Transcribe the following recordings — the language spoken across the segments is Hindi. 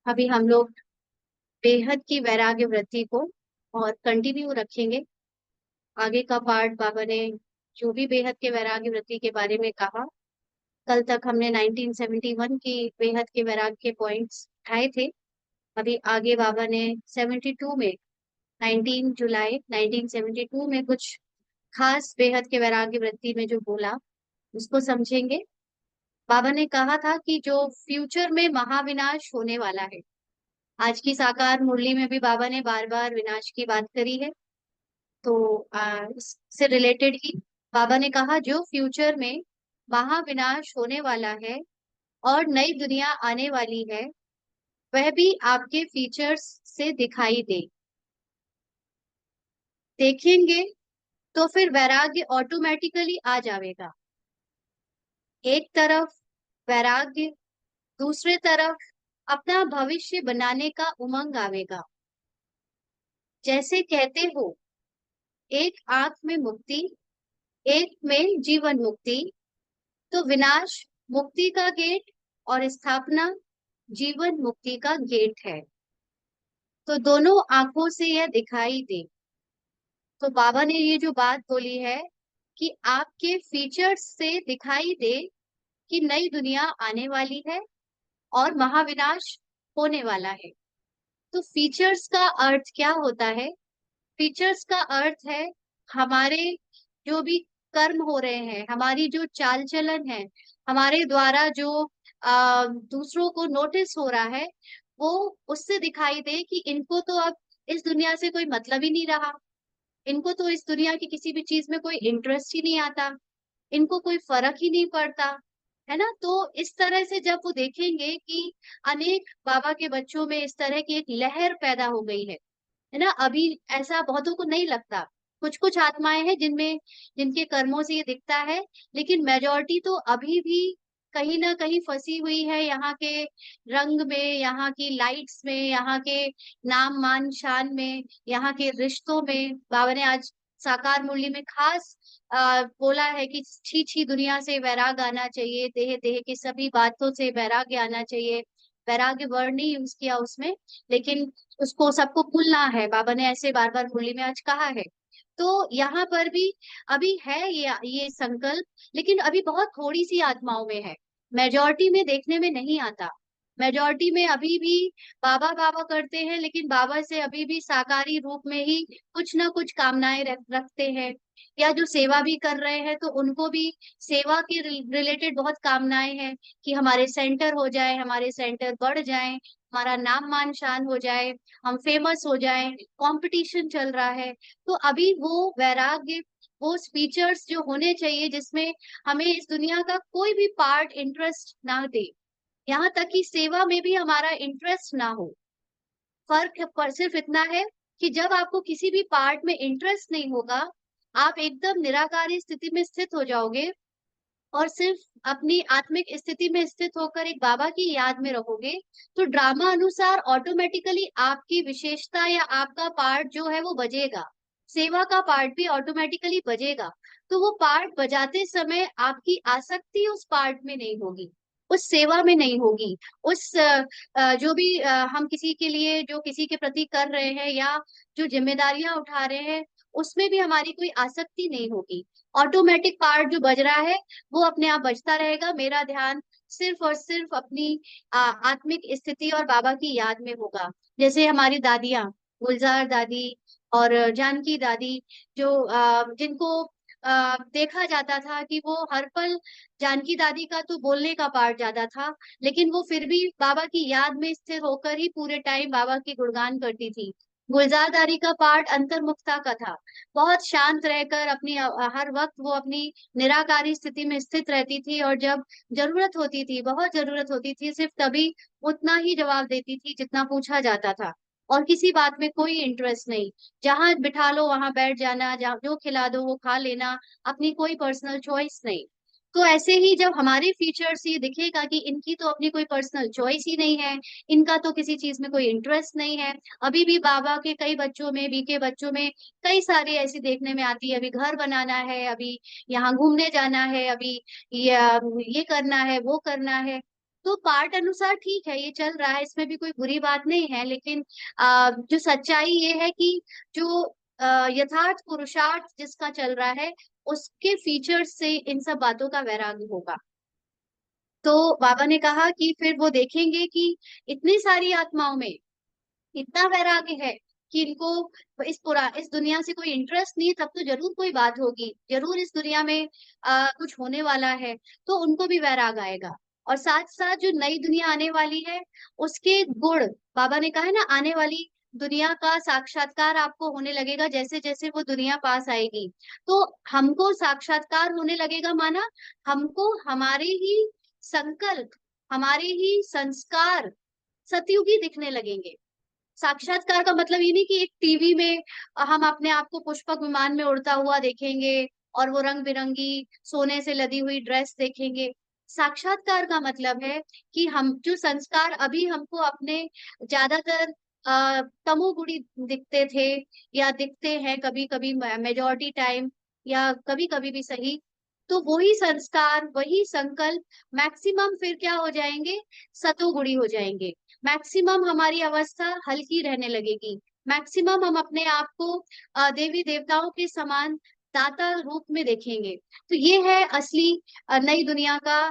अभी हम लोग बेहद की वैराग्य वृत्ति को और कंटिन्यू रखेंगे। आगे का पार्ट बाबा ने जो भी बेहद के वैराग्य वृत्ति के बारे में कहा, कल तक हमने 1971 की बेहद के वैराग्य के पॉइंट्स उठाए थे। अभी आगे बाबा ने 72 में 19 जुलाई 1972 में कुछ खास बेहद के वैराग्य वृत्ति में जो बोला उसको समझेंगे। बाबा ने कहा था कि जो फ्यूचर में महाविनाश होने वाला है, आज की साकार मुरली में भी बाबा ने बार बार विनाश की बात करी है। तो इससे रिलेटेड ही बाबा ने कहा जो फ्यूचर में महाविनाश होने वाला है और नई दुनिया आने वाली है, वह भी आपके फीचर्स से दिखाई देखेंगे तो फिर वैराग्य ऑटोमेटिकली आ जाएगा। एक तरफ वैराग्य, दूसरे तरफ अपना भविष्य बनाने का उमंग आवेगा। जैसे कहते हो, एक आंख में मुक्ति, एक में जीवन मुक्ति, तो विनाश मुक्ति का गेट और स्थापना जीवन मुक्ति का गेट है। तो दोनों आंखों से यह दिखाई दे। तो बाबा ने ये जो बात बोली है कि आपके फीचर्स से दिखाई दे कि नई दुनिया आने वाली है और महाविनाश होने वाला है। तो फीचर्स का अर्थ क्या होता है? फीचर्स का अर्थ है हमारे जो भी कर्म हो रहे हैं, हमारी जो चाल चलन है, हमारे द्वारा जो दूसरों को नोटिस हो रहा है, वो उससे दिखाई दे कि इनको तो अब इस दुनिया से कोई मतलब ही नहीं रहा, इनको तो इस दुनिया की किसी भी चीज में कोई इंटरेस्ट ही नहीं आता, इनको कोई फर्क ही नहीं पड़ता, है ना। तो इस तरह से जब वो देखेंगे कि अनेक बाबा के बच्चों में इस तरह की एक लहर पैदा हो गई है ना। अभी ऐसा बहुतों को नहीं लगता, कुछ कुछ आत्माएं हैं जिनमें जिनके कर्मों से ये दिखता है, लेकिन मेजोरिटी तो अभी भी कहीं ना कहीं फंसी हुई है यहाँ के रंग में, यहाँ की लाइट्स में, यहाँ के नाम मान शान में, यहाँ के रिश्तों में। बाबा ने आज साकार मुरली में खास बोला है कि छी छी दुनिया से वैराग आना चाहिए, देह देह की सभी बातों से वैराग्य आना चाहिए। वैराग्य वर्ड नहीं यूज किया उसमें, लेकिन उसको सबको भूलना है, बाबा ने ऐसे बार बार मुरली में आज कहा है। तो यहाँ पर भी अभी है ये संकल्प, लेकिन अभी बहुत थोड़ी सी आत्माओं में है, मेजोरिटी में देखने में नहीं आता। मेजोरिटी में अभी भी बाबा बाबा करते हैं, लेकिन बाबा से अभी भी साकारी रूप में ही कुछ ना कुछ कामनाएं रखते हैं। या जो सेवा भी कर रहे हैं तो उनको भी सेवा के रिलेटेड बहुत कामनाएं हैं कि हमारे सेंटर हो जाए, हमारे सेंटर बढ़ जाए, हमारा नाम मान शान हो जाए, हम फेमस हो जाए, कंपटीशन चल रहा है। तो अभी वो वैराग्य, वो फीचर्स जो होने चाहिए जिसमें हमें इस दुनिया का कोई भी पार्ट इंटरेस्ट ना दे, यहाँ तक कि सेवा में भी हमारा इंटरेस्ट ना हो। फर्क पर सिर्फ इतना है कि जब आपको किसी भी पार्ट में इंटरेस्ट नहीं होगा, आप एकदम निराकारी स्थिति में स्थित हो जाओगे और सिर्फ अपनी आत्मिक स्थिति में स्थित होकर एक बाबा की याद में रहोगे, तो ड्रामा अनुसार ऑटोमेटिकली आपकी विशेषता या आपका पार्ट जो है वो बजेगा, सेवा का पार्ट भी ऑटोमेटिकली बजेगा। तो वो पार्ट बजाते समय आपकी आसक्ति उस पार्ट में नहीं होगी, उस सेवा में नहीं होगी, उस जो भी हम किसी के लिए जो किसी के प्रति कर रहे हैं या जो जिम्मेदारियां उठा रहे हैं, उसमें भी हमारी कोई आसक्ति नहीं होगी। ऑटोमेटिक पार्ट जो बज रहा है वो अपने आप बजता रहेगा, मेरा ध्यान सिर्फ और सिर्फ अपनी आत्मिक स्थिति और बाबा की याद में होगा। जैसे हमारी दादियां, गुलजार दादी और जानकी दादी, जो जिनको देखा जाता था कि वो हर पल, जानकी दादी का तो बोलने का पार्ट ज्यादा था, लेकिन वो फिर भी बाबा की याद में स्थिर होकर ही पूरे टाइम बाबा की गुणगान करती थी। गुलजार दादी का पार्ट अंतर्मुखता का था, बहुत शांत रहकर अपनी हर वक्त वो अपनी निराकारी स्थिति में स्थित रहती थी, और जब जरूरत होती थी, बहुत जरूरत होती थी, सिर्फ तभी उतना ही जवाब देती थी जितना पूछा जाता था, और किसी बात में कोई इंटरेस्ट नहीं। जहां बिठा लो वहां बैठ जाना, जहाँ जो खिला दो वो खा लेना, अपनी कोई पर्सनल चॉइस नहीं। तो ऐसे ही जब हमारे फीचर्स ये दिखेगा कि इनकी तो अपनी कोई पर्सनल चॉइस ही नहीं है, इनका तो किसी चीज में कोई इंटरेस्ट नहीं है। अभी भी बाबा के कई बच्चों में, बीके बच्चों में कई सारी ऐसी देखने में आती है, अभी घर बनाना है, अभी यहाँ घूमने जाना है, अभी ये करना है, वो करना है। तो पार्ट अनुसार ठीक है, ये चल रहा है, इसमें भी कोई बुरी बात नहीं है, लेकिन जो सच्चाई ये है कि जो यथार्थ पुरुषार्थ जिसका चल रहा है, उसके फीचर्स से इन सब बातों का वैराग्य होगा। तो बाबा ने कहा कि फिर वो देखेंगे कि इतनी सारी आत्माओं में इतना वैराग्य है कि इनको इस दुनिया से कोई इंटरेस्ट नहीं है, तब तो जरूर कोई बात होगी, जरूर इस दुनिया में कुछ होने वाला है, तो उनको भी वैराग आएगा। और साथ साथ जो नई दुनिया आने वाली है, उसके गुण, बाबा ने कहा है ना, आने वाली दुनिया का साक्षात्कार आपको होने लगेगा जैसे जैसे वो दुनिया पास आएगी। तो हमको साक्षात्कार होने लगेगा, माना हमको हमारे ही संकल्प, हमारे ही संस्कार सतयुगी दिखने लगेंगे। साक्षात्कार का मतलब ये नहीं कि एक टीवी में हम अपने आप को पुष्पक विमान में उड़ता हुआ देखेंगे और वो रंग बिरंगी सोने से लदी हुई ड्रेस देखेंगे। साक्षात्कार का मतलब है कि हम जो संस्कार अभी हमको अपने ज्यादातर तमोगुणी दिखते थे या दिखते हैं कभी कभी, मेजोरिटी टाइम या कभी कभी भी सही, तो वही संस्कार वही संकल्प मैक्सिमम फिर क्या हो जाएंगे, सतोगुणी हो जाएंगे। मैक्सिमम हमारी अवस्था हल्की रहने लगेगी। मैक्सिमम हम अपने आप को देवी देवताओं के समान दाता रूप में देखेंगे। तो ये है असली नई दुनिया का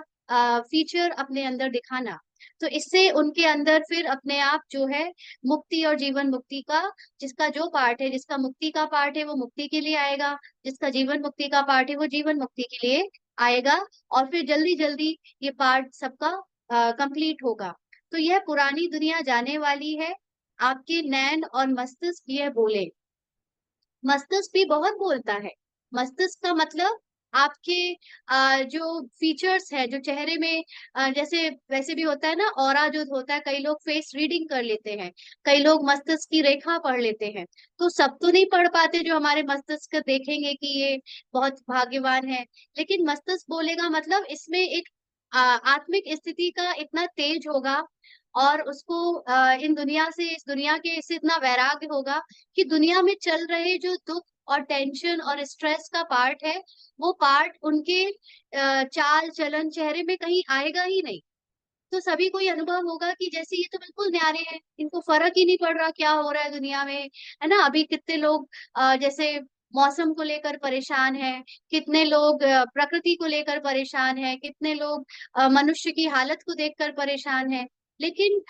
फीचर अपने अंदर दिखाना। तो इससे उनके अंदर फिर अपने आप जो है मुक्ति और जीवन मुक्ति का, जिसका जो पार्ट है, जिसका मुक्ति का पार्ट है वो मुक्ति के लिए आएगा, जिसका जीवन मुक्ति का पार्ट है वो जीवन मुक्ति के लिए आएगा। और फिर जल्दी जल्दी ये पार्ट सबका कंप्लीट होगा। तो यह पुरानी दुनिया जाने वाली है, आपके नैन और मस्तिष्क यह बोले। मस्तिष्क भी बहुत बोलता है। मस्तिष्क का मतलब आपके जो फीचर्स है, जो चेहरे में जैसे वैसे भी होता है ना, ऑरा जो होता है, कई लोग फेस रीडिंग कर लेते हैं, कई लोग मस्तिष्क की रेखा पढ़ लेते हैं। तो सब तो नहीं पढ़ पाते जो हमारे मस्तिष्क देखेंगे कि ये बहुत भाग्यवान है। लेकिन मस्तिष्क बोलेगा मतलब इसमें एक आत्मिक स्थिति का इतना तेज होगा, और उसको इन दुनिया से, इस दुनिया के इससे इतना वैराग्य होगा कि दुनिया में चल रहे जो दुख और टेंशन और स्ट्रेस का पार्ट है, वो पार्ट उनके चाल चलन चेहरे में कहीं आएगा ही नहीं। तो सभी को ये अनुभव होगा कि जैसे ये तो बिल्कुल न्यारे हैं, इनको फर्क ही नहीं पड़ रहा क्या हो रहा है दुनिया में, है ना। अभी कितने लोग जैसे मौसम को लेकर परेशान है, कितने लोग प्रकृति को लेकर परेशान है, कितने लोग मनुष्य की हालत को देखकर परेशान है। लेकिन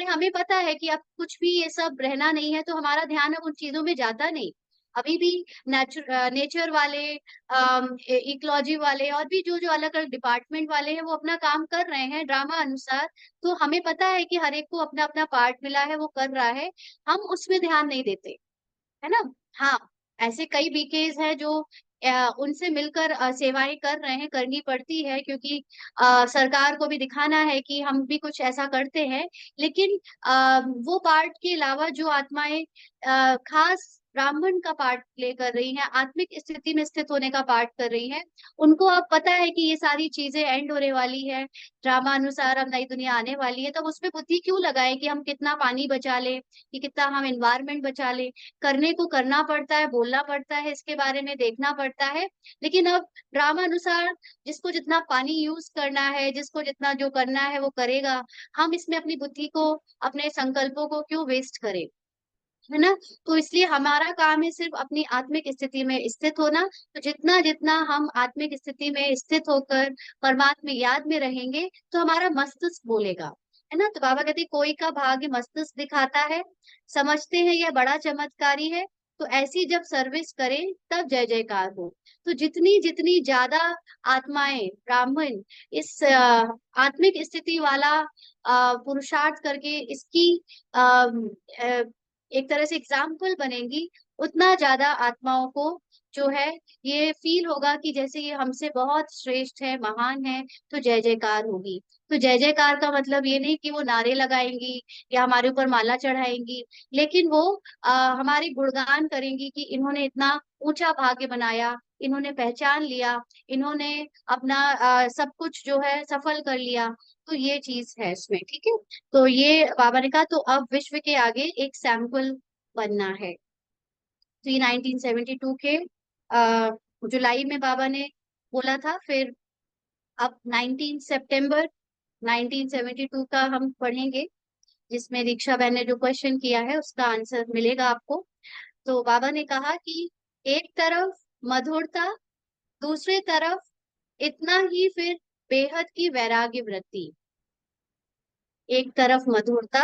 हमें पता है कि अब कुछ भी ये सब रहना नहीं है, तो हमारा ध्यान अब उन चीजों में जाता नहीं। अभी भी नेचर वाले, इकोलॉजी वाले और भी जो जो अलग अलग डिपार्टमेंट वाले हैं, वो अपना काम कर रहे हैं ड्रामा अनुसार। तो हमें पता है कि हर एक को अपना अपना पार्ट मिला है, वो कर रहा है, हम उसमें ध्यान नहीं देते, है ना। हाँ, ऐसे कई बीकेज है जो उनसे मिलकर सेवाएं कर रहे हैं, करनी पड़ती है, क्योंकि सरकार को भी दिखाना है कि हम भी कुछ ऐसा करते हैं। लेकिन वो पार्ट के अलावा जो आत्माएं खास ब्राह्मण का पार्ट प्ले कर रही हैं, आत्मिक स्थिति में स्थित होने का पार्ट कर रही हैं, उनको अब पता है कि ये सारी चीजें एंड होने वाली है, ड्रामा अनुसार अब नई दुनिया आने वाली है। तब उसमें बुद्धि क्यों लगाए कि हम कितना पानी बचा ले, कि कितना हम एनवायरमेंट बचा ले। करने को करना पड़ता है, बोलना पड़ता है, इसके बारे में देखना पड़ता है। लेकिन अब ड्रामा अनुसार जिसको जितना पानी यूज करना है, जिसको जितना जो करना है वो करेगा। हम इसमें अपनी बुद्धि को, अपने संकल्पों को क्यों वेस्ट करें, है ना। तो इसलिए हमारा काम है सिर्फ अपनी आत्मिक स्थिति में स्थित होना। तो जितना जितना हम आत्मिक स्थिति में स्थित होकर परमात्मा याद में रहेंगे, तो हमारा मस्तिष्क बोलेगा, है ना। तो बाबा कहते हैं, कोई का भाग्य मस्तिष्क दिखाता है, समझते हैं यह बड़ा चमत्कारी है, तो ऐसी जब सर्विस करें तब जय जयकार हो। तो जितनी जितनी ज्यादा आत्माएं ब्राह्मण इस आत्मिक स्थिति वाला पुरुषार्थ करके इसकी एक तरह से एग्जाम्पल बनेंगी, उतना ज्यादा आत्माओं को जो है ये फील होगा कि जैसे ये हमसे बहुत श्रेष्ठ है, महान है। तो जय जयकार होगी। तो जय जयकार का मतलब ये नहीं कि वो नारे लगाएंगी या हमारे ऊपर माला चढ़ाएंगी, लेकिन वो हमारे गुणगान करेंगी कि इन्होंने इतना ऊंचा भाग्य बनाया, इन्होंने पहचान लिया, इन्होंने अपना सब कुछ जो है सफल कर लिया। तो ये चीज है इसमें, ठीक है। तो ये बाबा ने कहा, तो अब विश्व के आगे एक सैंपल बनना है। तो ये 1972 के जुलाई में बाबा ने बोला था। फिर अब 19 सितंबर 1972 का हम पढ़ेंगे, जिसमें दीक्षा बहन ने जो क्वेश्चन किया है उसका आंसर मिलेगा आपको। तो बाबा ने कहा कि एक तरफ मधुरता, दूसरे तरफ इतना ही फिर बेहद की वैराग्य वृत्ति। एक तरफ मधुरता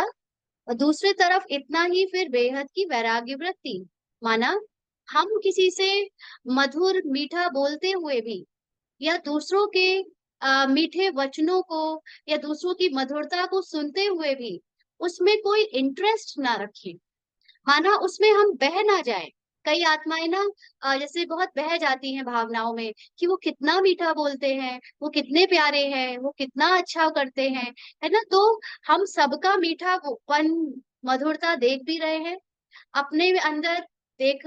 और दूसरी तरफ इतना ही फिर बेहद की वैराग्य वृत्ति। माना हम किसी से मधुर मीठा बोलते हुए भी, या दूसरों के मीठे वचनों को या दूसरों की मधुरता को सुनते हुए भी उसमें कोई इंटरेस्ट ना रखें, माना उसमें हम बह ना जाए। कई आत्माएं ना जैसे बहुत बह जाती हैं भावनाओं में कि वो कितना मीठा बोलते हैं, वो कितने प्यारे हैं, वो कितना अच्छा करते हैं, है ना। तो हम सबका मीठा पन, मधुरता देख भी रहे हैं अपने अंदर।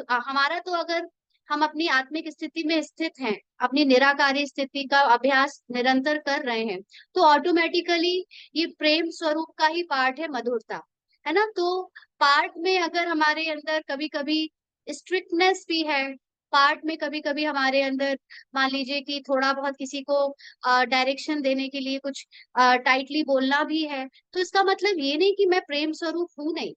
हमारा तो अगर हम अपनी आत्मिक स्थिति में स्थित हैं, अपनी निराकारी स्थिति का अभ्यास निरंतर कर रहे हैं, तो ऑटोमेटिकली ये प्रेम स्वरूप का ही पार्ट है मधुरता, है ना। तो पार्ट में अगर हमारे अंदर कभी कभी स्ट्रिक्टनेस भी है, पार्ट में कभी कभी हमारे अंदर मान लीजिए कि थोड़ा बहुत किसी को डायरेक्शन देने के लिए कुछ टाइटली बोलना भी है, तो इसका मतलब ये नहीं कि मैं प्रेम स्वरूप हूं नहीं।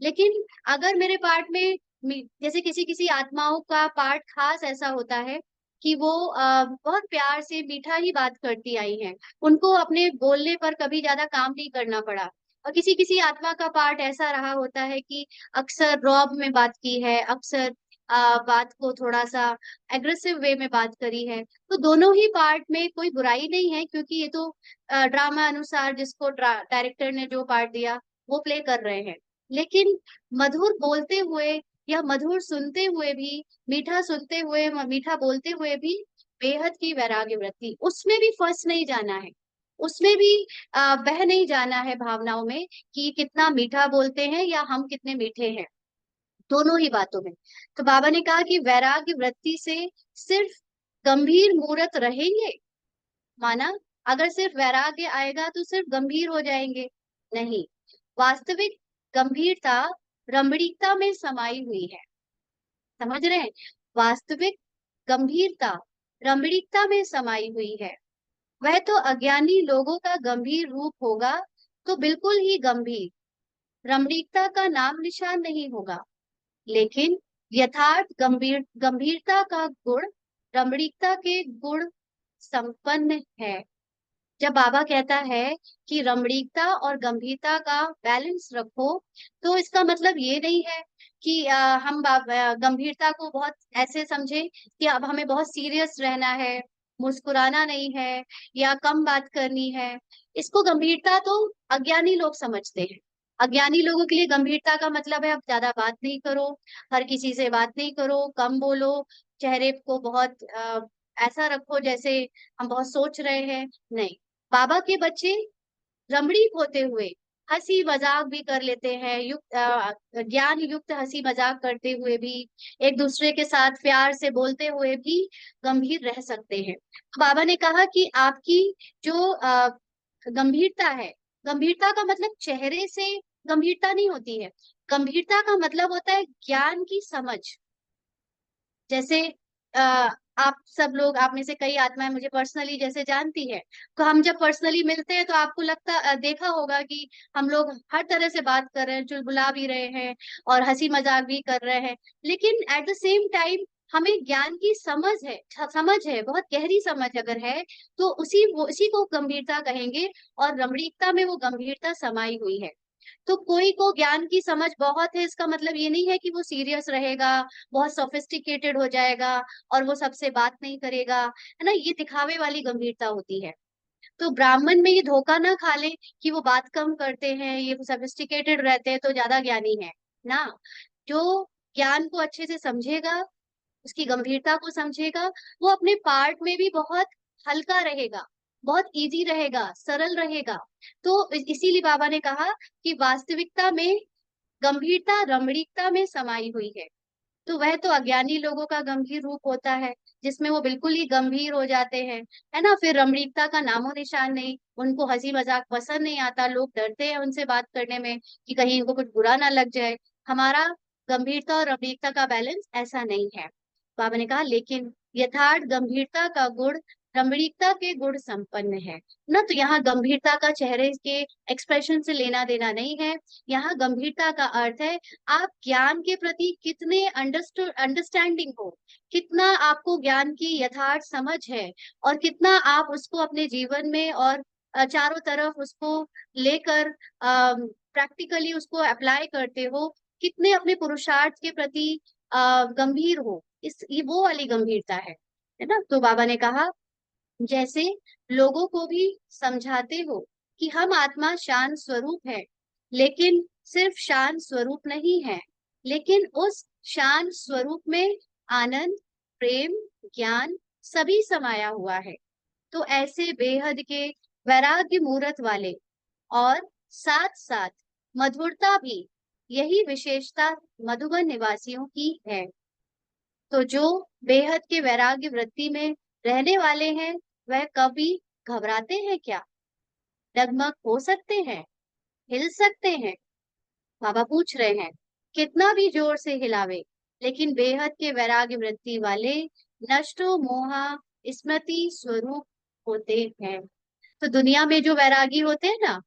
लेकिन अगर मेरे पार्ट में जैसे किसी किसी आत्माओं का पार्ट खास ऐसा होता है कि वो बहुत प्यार से मीठा ही बात करती आई हैं, उनको अपने बोलने पर कभी ज्यादा काम नहीं करना पड़ा। और किसी किसी आत्मा का पार्ट ऐसा रहा होता है कि अक्सर रौब में बात की है, अक्सर बात को थोड़ा सा एग्रेसिव वे में बात करी है। तो दोनों ही पार्ट में कोई बुराई नहीं है, क्योंकि ये तो ड्रामा अनुसार जिसको डायरेक्टर ने जो पार्ट दिया वो प्ले कर रहे हैं। लेकिन मधुर बोलते हुए या मधुर सुनते हुए भी, मीठा सुनते हुए मीठा बोलते हुए भी बेहद की वैराग्य वृत्ति, उसमें भी फंस नहीं जाना है, उसमें भी बह नहीं जाना है भावनाओं में कि कितना मीठा बोलते हैं या हम कितने मीठे हैं, दोनों ही बातों में। तो बाबा ने कहा कि वैराग्य वृत्ति से सिर्फ गंभीर मूर्त रहेंगे। माना अगर सिर्फ वैराग्य आएगा तो सिर्फ गंभीर हो जाएंगे, नहीं। वास्तविक गंभीरता रमणीकता में समाई हुई है, समझ रहे हैं। वास्तविक गंभीरता रमणीकता में समाई हुई है। वह तो अज्ञानी लोगों का गंभीर रूप होगा, तो बिल्कुल ही गंभीर, रमणीकता का नाम निशान नहीं होगा। लेकिन यथार्थ गंभीरता का गुण रमणीकता के गुण संपन्न है। जब बाबा कहता है कि रमणीकता और गंभीरता का बैलेंस रखो, तो इसका मतलब ये नहीं है कि हम गंभीरता को बहुत ऐसे समझे कि अब हमें बहुत सीरियस रहना है, मुस्कुराना नहीं है या कम बात करनी है। इसको गंभीरता तो अज्ञानी लोग समझते हैं। अज्ञानी लोगों के लिए गंभीरता का मतलब है अब ज्यादा बात नहीं करो, हर किसी से बात नहीं करो, कम बोलो, चेहरे को बहुत ऐसा रखो जैसे हम बहुत सोच रहे हैं। नहीं, बाबा के बच्चे रमणीक होते हुए हंसी मजाक भी कर लेते हैं, ज्ञान युक्त हंसी मजाक करते हुए भी, एक दूसरे के साथ प्यार से बोलते हुए भी गंभीर रह सकते हैं। तो बाबा ने कहा कि आपकी जो गंभीरता है, गंभीरता का मतलब चेहरे से गंभीरता नहीं होती है। गंभीरता का मतलब होता है ज्ञान की समझ। जैसे आ, आप सब लोग, आप में से कई आत्माएं मुझे पर्सनली जैसे जानती है, तो हम जब पर्सनली मिलते हैं तो आपको लगता देखा होगा कि हम लोग हर तरह से बात कर रहे हैं, चुलबुला भी रहे हैं और हंसी मजाक भी कर रहे हैं, लेकिन एट द सेम टाइम हमें ज्ञान की समझ है, बहुत गहरी समझ अगर है, तो उसी को गंभीरता कहेंगे। और रमणीकता में वो गंभीरता समाई हुई है। तो कोई को ज्ञान की समझ बहुत है, इसका मतलब ये नहीं है कि वो सीरियस रहेगा, बहुत सोफिस्टिकेटेड हो जाएगा और वो सबसे बात नहीं करेगा, है ना। ये दिखावे वाली गंभीरता होती है। तो ब्राह्मण में ये धोखा ना खा ले कि वो बात कम करते हैं, ये सोफिस्टिकेटेड रहते हैं तो ज्यादा ज्ञानी है ना। जो ज्ञान को अच्छे से समझेगा, उसकी गंभीरता को समझेगा, वो अपने पार्ट में भी बहुत हल्का रहेगा, बहुत इजी रहेगा, सरल रहेगा। तो इसीलिए बाबा ने कहा कि वास्तविकता में गंभीरता रमणीकता में समाई हुई है। तो वह तो अज्ञानी लोगों का गंभीर रूप होता है, जिसमें वो बिल्कुल ही गंभीर हो जाते हैं, है ना। फिर रमणीकता का नामो निशान नहीं, उनको हंसी मजाक पसंद नहीं आता, लोग डरते हैं उनसे बात करने में कि कहीं इनको कुछ बुरा ना लग जाए। हमारा गंभीरता और रमणीकता का बैलेंस ऐसा नहीं है। बाबा ने कहा लेकिन यथार्थ गंभीरता का गुण रमणीकता के गुण संपन्न है ना। तो यहाँ गंभीरता का चेहरे के एक्सप्रेशन से लेना देना नहीं है। यहाँ गंभीरता का अर्थ है आप ज्ञान के प्रति कितने अंडरस्टैंडिंग हो, कितना आपको ज्ञान की यथार्थ समझ है, और कितना आप उसको अपने जीवन में और चारों तरफ उसको लेकर प्रैक्टिकली उसको अप्लाई करते हो, कितने अपने पुरुषार्थ के प्रति गंभीर हो, इस ये वो वाली गंभीरता है ना। तो बाबा ने कहा जैसे लोगों को भी समझाते हो कि हम आत्मा शांत स्वरूप है, लेकिन सिर्फ शांत स्वरूप नहीं है, लेकिन उस शांत स्वरूप में आनंद, प्रेम, ज्ञान सभी समाया हुआ है। तो ऐसे बेहद के वैराग्य मूर्त वाले और साथ साथ मधुरता भी, यही विशेषता मधुबन निवासियों की है। तो जो बेहद के वैराग्य वृत्ति में रहने वाले हैं, वह कभी घबराते हैं क्या, डगमग हो सकते हैं, हिल सकते हैं? बाबा पूछ रहे हैं। कितना भी जोर से हिलावे, लेकिन बेहद के वैराग्य वृत्ति वाले नष्टो मोहा स्मृति स्वरूप होते हैं। तो दुनिया में जो वैरागी होते हैं ना,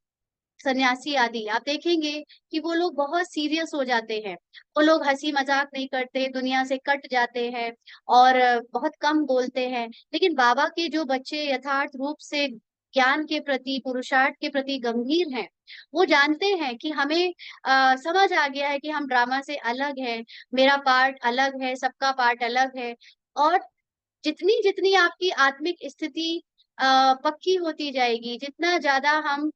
सन्यासी आदि, आप देखेंगे कि वो लोग बहुत सीरियस हो जाते हैं। वो लोग हंसी मजाक नहीं करते, दुनिया से कट जाते हैं और बहुत कम बोलते हैं। लेकिन बाबा के जो बच्चे यथार्थ रूप से ज्ञान के प्रति, पुरुषार्थ के प्रति गंभीर हैं, वो जानते हैं कि हमें समझ आ गया है कि हम ड्रामा से अलग हैं, मेरा पार्ट अलग है, सबका पार्ट अलग है। और जितनी जितनी आपकी आत्मिक स्थिति पक्की होती जाएगी, जितना ज्यादा हम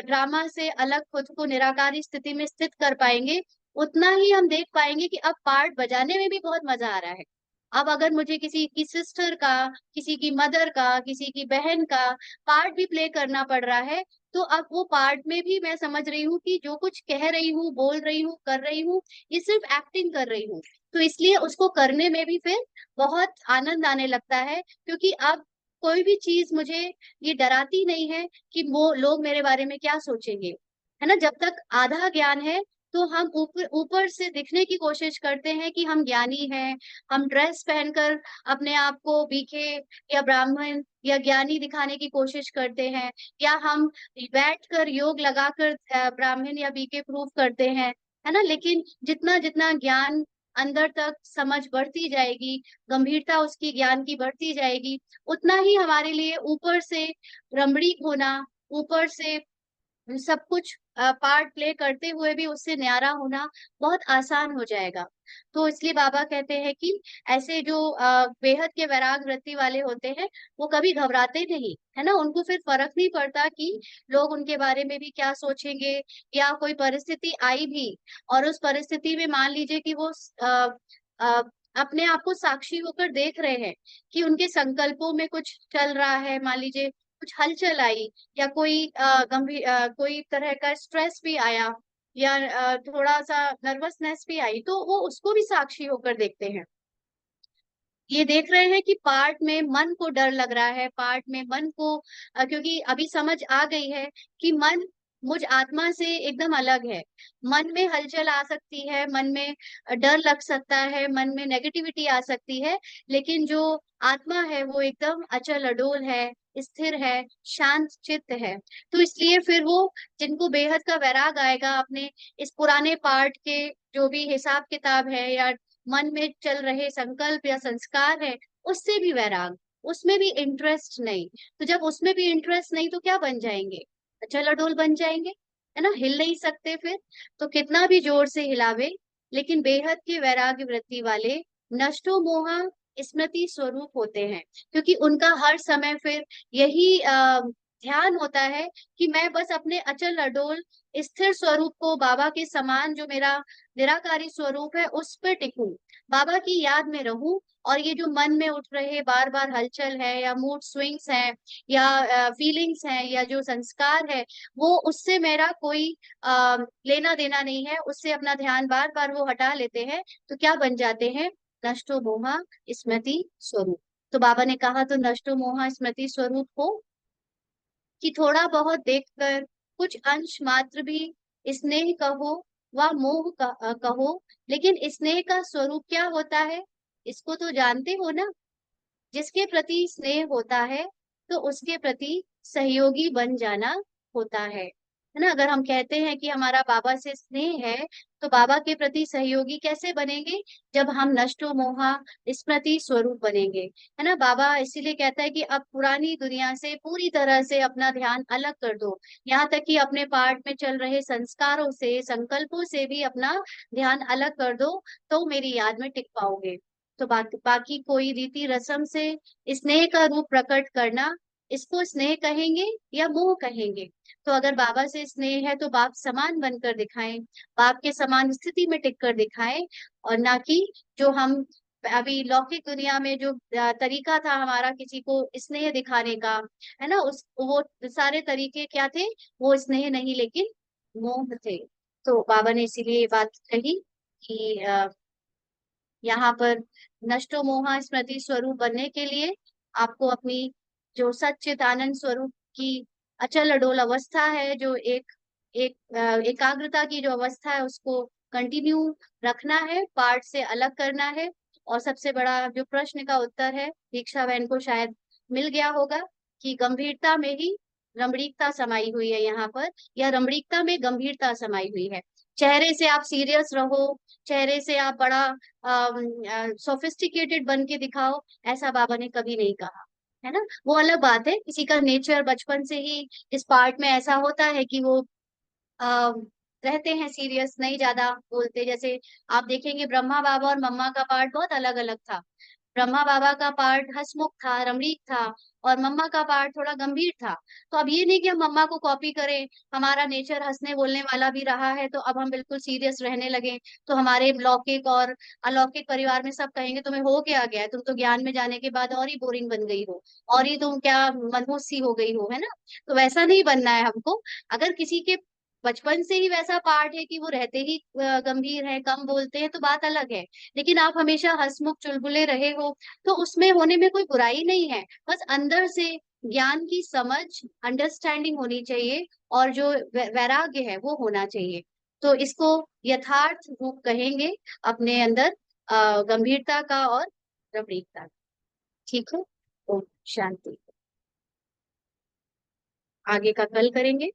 ड्रामा से अलग खुद को निराकारी स्थिति में स्थित कर पाएंगे, उतना ही हम देख पाएंगे कि अब पार्ट बजाने में भी बहुत मजा आ रहा है। अब अगर मुझे किसी की सिस्टर का, किसी की मदर का, किसी की बहन का पार्ट भी प्ले करना पड़ रहा है, तो अब वो पार्ट में भी मैं समझ रही हूँ कि जो कुछ कह रही हूँ, बोल रही हूँ, कर रही हूँ, ये सिर्फ एक्टिंग कर रही हूँ। तो इसलिए उसको करने में भी फिर बहुत आनंद आने लगता है, क्योंकि अब कोई भी चीज मुझे ये डराती नहीं है कि वो लोग मेरे बारे में क्या सोचेंगे, है ना। जब तक आधा ज्ञान है, तो हम ऊपर ऊपर से दिखने की कोशिश करते हैं कि हम ज्ञानी हैं। हम ड्रेस पहनकर अपने आप को बीखे या ब्राह्मण या ज्ञानी दिखाने की कोशिश करते हैं, या हम बैठकर योग लगाकर ब्राह्मण या बीके प्रूव करते हैं, है ना। लेकिन जितना जितना ज्ञान अंदर तक समझ बढ़ती जाएगी, गंभीरता उसकी ज्ञान की बढ़ती जाएगी, उतना ही हमारे लिए ऊपर से रमणीक होना, ऊपर से सब कुछ पार्ट प्ले करते हुए भी उससे न्यारा होना बहुत आसान हो जाएगा। तो इसलिए बाबा कहते हैं कि ऐसे जो बेहद के वैराग वृत्ति वाले होते हैं, वो कभी घबराते नहीं, है ना। उनको फिर फर्क नहीं पड़ता कि लोग उनके बारे में भी क्या सोचेंगे, या कोई परिस्थिति आई भी और उस परिस्थिति में मान लीजिए कि वो अ, अपने आप को साक्षी होकर देख रहे हैं कि उनके संकल्पों में कुछ चल रहा है, मान लीजिए कुछ हलचल आई, या कोई गंभीर कोई तरह का स्ट्रेस भी आया, या थोड़ा सा नर्वसनेस भी आई, तो वो उसको भी साक्षी होकर देखते हैं। ये देख रहे हैं कि पार्ट में मन को डर लग रहा है, पार्ट में मन को क्योंकि अभी समझ आ गई है कि मन मुझ आत्मा से एकदम अलग है। मन में हलचल आ सकती है, मन में डर लग सकता है, मन में नेगेटिविटी आ सकती है, लेकिन जो आत्मा है वो एकदम अचल अडोल है, स्थिर है, शांत चित्त है। तो इसलिए फिर वो, जिनको बेहद का वैराग आएगा अपने इस पुराने पार्ट के जो भी हिसाब किताब है, या मन में चल रहे संकल्प या संस्कार है, उससे भी वैराग, उसमें भी इंटरेस्ट नहीं। तो जब उसमें भी इंटरेस्ट नहीं, तो क्या बन जाएंगे, चलाडोल बन जाएंगे, है ना, हिल नहीं सकते फिर। तो कितना भी जोर से हिलावे, लेकिन बेहद के वैराग्य वृत्ति वाले नष्टो मोहा स्मृति स्वरूप होते हैं, क्योंकि उनका हर समय फिर यही ध्यान होता है कि मैं बस अपने अचल अडोल स्थिर स्वरूप को, बाबा के समान जो मेरा निराकारी स्वरूप है, उस पर टिकूं, बाबा की याद में रहूं। और ये जो मन में उठ रहे बार बार हलचल है, या मूड स्विंग्स हैं, या फीलिंग्स हैं, या जो संस्कार है, वो उससे मेरा कोई लेना देना नहीं है, उससे अपना ध्यान बार बार वो हटा लेते हैं। तो क्या बन जाते हैं, नष्टो मोहा स्मृति स्वरूप। तो बाबा ने कहा तो नष्टो मोहा स्मृति स्वरूप हो, कि थोड़ा बहुत देखकर कुछ अंश मात्र भी स्नेह कहो व मोह कहो, लेकिन स्नेह का स्वरूप क्या होता है, इसको तो जानते हो ना। जिसके प्रति स्नेह होता है तो उसके प्रति सहयोगी बन जाना होता है ना। अगर हम कहते हैं कि हमारा बाबा से स्नेह है, तो बाबा के प्रति सहयोगी कैसे बनेंगे? जब हम नष्टो मोहा स्मृति स्वरूप बनेंगे, है ना। बाबा इसीलिए कहता है कि अब पुरानी दुनिया से पूरी तरह से अपना ध्यान अलग कर दो, यहाँ तक कि अपने पाठ में चल रहे संस्कारों से, संकल्पों से भी अपना ध्यान अलग कर दो, तो मेरी याद में टिक पाओगे। तो बाकी कोई रीति रस्म से स्नेह का रूप प्रकट करना, इसको स्नेह कहेंगे या मोह कहेंगे? तो अगर बाबा से स्नेह है तो बाप समान बनकर दिखाएं, बाप के समान स्थिति में टिक कर दिखाएं, और ना कि जो हम अभी लौकिक दुनिया में जो तरीका था हमारा किसी को स्नेह दिखाने का, है ना, उस वो सारे तरीके क्या थे? वो स्नेह नहीं, लेकिन मोह थे। तो बाबा ने इसीलिए ये बात कही कि यहाँ पर नष्टो मोहा स्मृति स्वरूप बनने के लिए आपको अपनी जो सच्चित आनंद स्वरूप की अचल अडोल अवस्था है, जो एकाग्रता की जो अवस्था है, उसको कंटिन्यू रखना है, पार्ट से अलग करना है। और सबसे बड़ा जो प्रश्न का उत्तर है, दीक्षा बहन को शायद मिल गया होगा कि गंभीरता में ही रमणीकता समाई हुई है यहाँ पर, या रमणीकता में गंभीरता समाई हुई है। चेहरे से आप सीरियस रहो, चेहरे से आप बड़ा सोफिस्टिकेटेड बन के दिखाओ, ऐसा बाबा ने कभी नहीं कहा, है ना। वो अलग बात है, किसी का नेचर बचपन से ही इस पार्ट में ऐसा होता है कि वो आ, रहते हैं सीरियस, नहीं ज्यादा बोलते। जैसे आप देखेंगे ब्रह्मा बाबा और मम्मा का पार्ट बहुत अलग अलग था। ब्रह्मा बाबा का पार्ट हंसमुख था, रमणीक था, और मम्मा का पार्ट थोड़ा गंभीर था। तो अब ये नहीं कि हम मम्मा को कॉपी करें, हमारा नेचर हंसने बोलने वाला भी रहा है तो अब हम बिल्कुल सीरियस रहने लगे, तो हमारे लौकिक और अलौकिक परिवार में सब कहेंगे तुम्हें हो क्या गया है, तुम तो ज्ञान में जाने के बाद और ही बोरिंग बन गई हो, और ही तुम क्या मनहूस सी हो गई हो, है ना। तो वैसा नहीं बनना है हमको। अगर किसी के बचपन से ही वैसा पार्ट है कि वो रहते ही गंभीर है, कम बोलते हैं, तो बात अलग है। लेकिन आप हमेशा हंसमुख चुलबुले रहे हो, तो उसमें होने में कोई बुराई नहीं है। बस अंदर से ज्ञान की समझ, अंडरस्टैंडिंग होनी चाहिए, और जो वैराग्य है वो होना चाहिए। तो इसको यथार्थ रूप कहेंगे अपने अंदर गंभीरता का और रमणीकता का। ठीक है। ओम शांति। आगे का कल करेंगे।